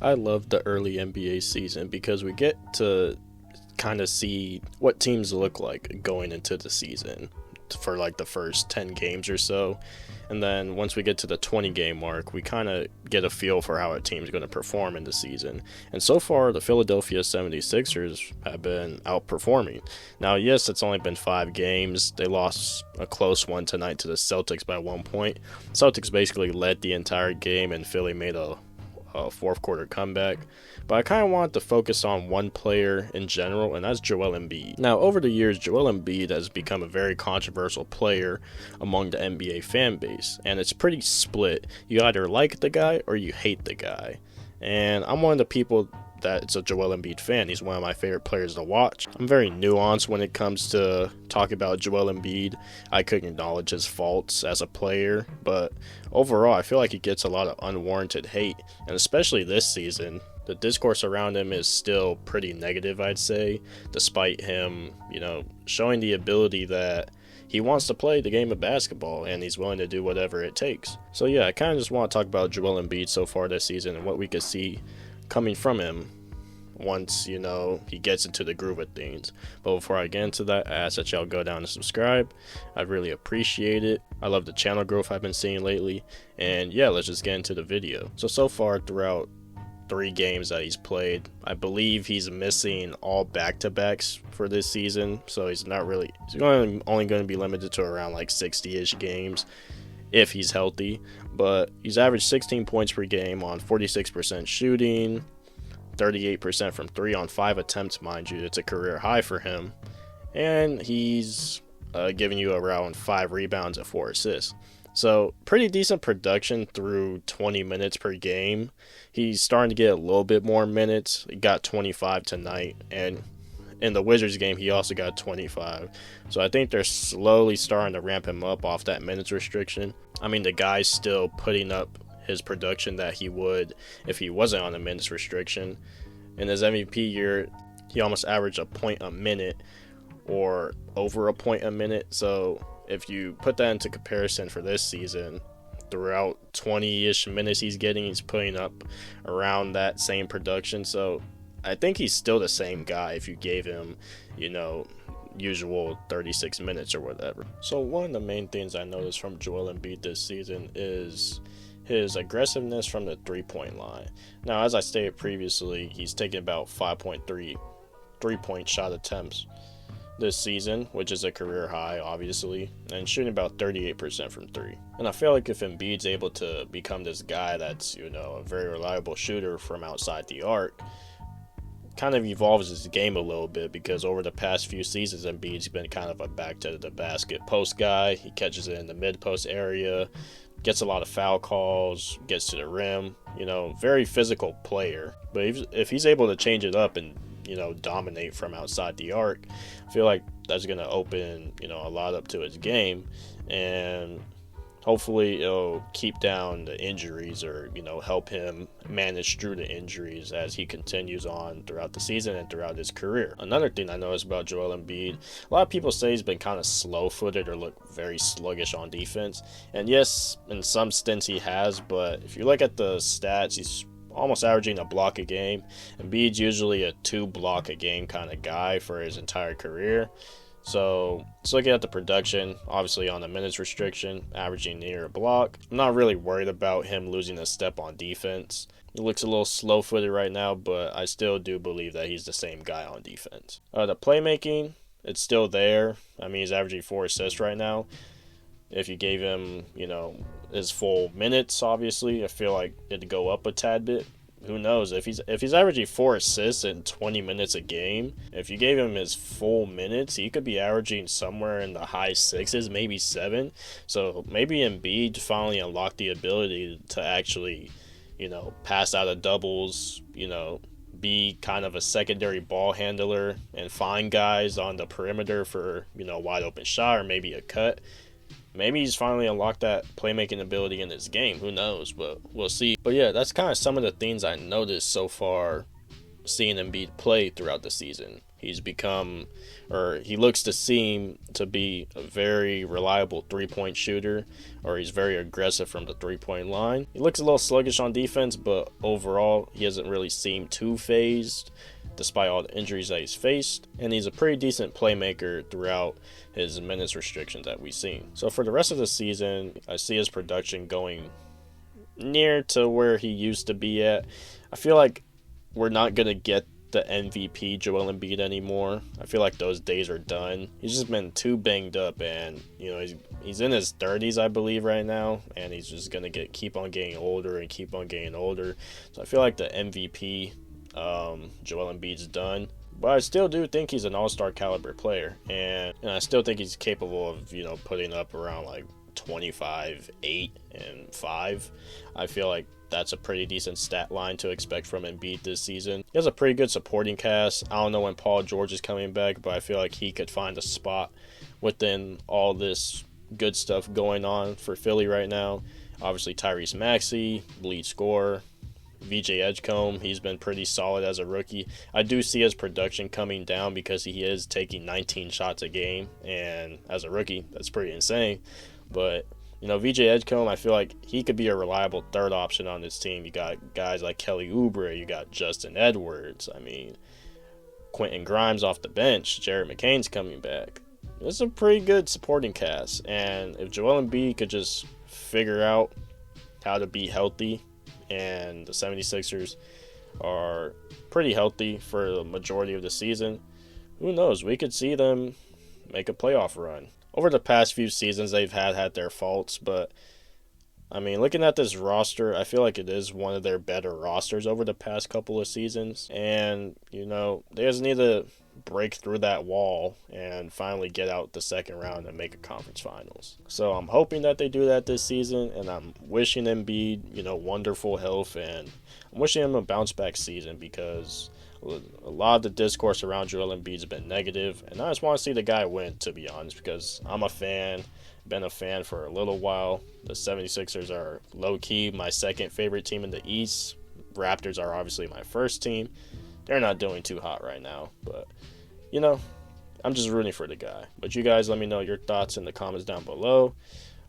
I love the early NBA season because we get to kind of see what teams look like going into the season for like the first 10 games or so. And then once we get to the 20 game mark, we kind of get a feel for how a team's going to perform in the season. And so far, the Philadelphia 76ers have been outperforming. Now, yes, it's only been 5 games. They lost a close one tonight to the Celtics by 1 point. Celtics basically led the entire game, and Philly made a fourth quarter comeback. But I kind of want to focus on one player in general, and that's Joel Embiid. Now, over the years, Joel Embiid has become a very controversial player among the NBA fan base, and it's pretty split. You either like the guy or you hate the guy. And I'm one of the people that's a Joel Embiid fan. He's one of my favorite players to watch. I'm very nuanced when it comes to talking about Joel Embiid. I could acknowledge his faults as a player, but overall, I feel like he gets a lot of unwarranted hate, and especially this season. The discourse around him is still pretty negative, I'd say, despite him, showing the ability that he wants to play the game of basketball and he's willing to do whatever it takes. So yeah, I kind of just want to talk about Joel Embiid so far this season and what we could see coming from him once, he gets into the groove of things. But before I get into that, I ask that y'all go down and subscribe. I'd really appreciate it. I love the channel growth I've been seeing lately. And yeah, let's just get into the video. So far throughout 3 games that he's played, I believe he's missing all back-to-backs for this season, so he's only going to be limited to around like 60-ish games if he's healthy. But he's averaged 16 points per game on 46% shooting, 38% from 3 on 5 attempts, mind you. It's a career high for him, and he's giving you around 5 rebounds and 4 assists. So pretty decent production through 20 minutes per game. He's starting to get a little bit more minutes. He got 25 tonight, and in the Wizards game, he also got 25. So I think they're slowly starting to ramp him up off that minutes restriction. I mean, the guy's still putting up his production that he would if he wasn't on a minutes restriction. In his MVP year, he almost averaged a point a minute or over a point a minute. So if you put that into comparison for this season, throughout 20-ish minutes he's getting, he's putting up around that same production. So I think he's still the same guy if you gave him, usual 36 minutes or whatever. So one of the main things I noticed from Joel Embiid this season is his aggressiveness from the three-point line. Now, as I stated previously, he's taken about 5.3 three-point shot attempts this season, which is a career high, obviously, and shooting about 38% from 3. And I feel like if Embiid's able to become this guy that's, a very reliable shooter from outside the arc, kind of evolves his game a little bit, because over the past few seasons, Embiid's been kind of a back to the basket post guy. He catches it in the mid post area, gets a lot of foul calls, gets to the rim, very physical player. But if he's able to change it up and dominate from outside the arc, I feel like that's going to open, a lot up to his game, and hopefully it'll keep down the injuries or, help him manage through the injuries as he continues on throughout the season and throughout his career. Another thing I noticed about Joel Embiid, a lot of people say he's been kind of slow-footed or look very sluggish on defense. And yes, in some stints he has, but if you look at the stats, he's almost averaging a block a game. Embiid's usually a 2-block-a-game kind of guy for his entire career. So, just looking at the production, obviously on the minutes restriction, averaging near a block. I'm not really worried about him losing a step on defense. He looks a little slow-footed right now, but I still do believe that he's the same guy on defense. The playmaking, it's still there. I mean, he's averaging 4 assists right now. If you gave him, his full minutes, obviously, I feel like it'd go up a tad bit. Who knows? If he's averaging 4 assists in 20 minutes a game, if you gave him his full minutes, he could be averaging somewhere in the high 6s, maybe 7. So maybe Embiid finally unlocked the ability to actually, pass out of doubles, be kind of a secondary ball handler and find guys on the perimeter for, wide open shot or maybe a cut. Maybe he's finally unlocked that playmaking ability in his game. Who knows? But we'll see. But yeah, that's kind of some of the things I noticed so far seeing Embiid play throughout the season. He's become, or he looks to seem to be a very reliable three-point shooter, or he's very aggressive from the three-point line. He looks a little sluggish on defense, but overall, he hasn't really seemed too phased, despite all the injuries that he's faced, and he's a pretty decent playmaker throughout his minutes restrictions that we've seen. So for the rest of the season, I see his production going near to where he used to be at. I feel like we're not going to get the MVP Joel Embiid anymore. I feel like those days are done. He's just been too banged up, and he's in his 30s, I believe, right now, and he's just gonna keep on getting older and keep on getting older. So I feel like the MVP Joel Embiid's done. But I still do think he's an all-star caliber player, and I still think he's capable of putting up around like 25, 8, and 5. I feel like that's a pretty decent stat line to expect from Embiid this season. He has a pretty good supporting cast. I don't know when Paul George is coming back, but I feel like he could find a spot within all this good stuff going on for Philly right now. Obviously, Tyrese Maxey, lead scorer. VJ Edgecombe, he's been pretty solid as a rookie. I do see his production coming down because he is taking 19 shots a game, and as a rookie, that's pretty insane. But VJ Edgecombe, I feel like he could be a reliable third option on this team. You got guys like Kelly Oubre, you got Justin Edwards, Quentin Grimes off the bench, Jared McCain's coming back. It's a pretty good supporting cast, and if Joel Embiid could just figure out how to be healthy, and the 76ers are pretty healthy for the majority of the season, who knows, we could see them make a playoff run. Over the past few seasons, they've had their faults, but looking at this roster, I feel like it is one of their better rosters over the past couple of seasons, and they just need to break through that wall and finally get out the second round and make a conference finals. So I'm hoping that they do that this season, and I'm wishing Embiid, wonderful health, and I'm wishing him a bounce back season, because a lot of the discourse around Joel Embiid's been negative, and I just want to see the guy win, to be honest, because I'm a fan, been a fan for a little while. The 76ers are low-key my second favorite team in the East. Raptors are obviously my first team. They're not doing too hot right now, but I'm just rooting for the guy. But you guys, let me know your thoughts in the comments down below.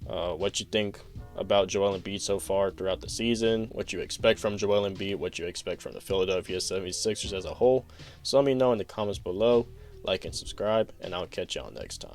What you think about Joel Embiid so far throughout the season, what you expect from Joel Embiid, what you expect from the Philadelphia 76ers as a whole. So let me know in the comments below. Like and subscribe, and I'll catch y'all next time.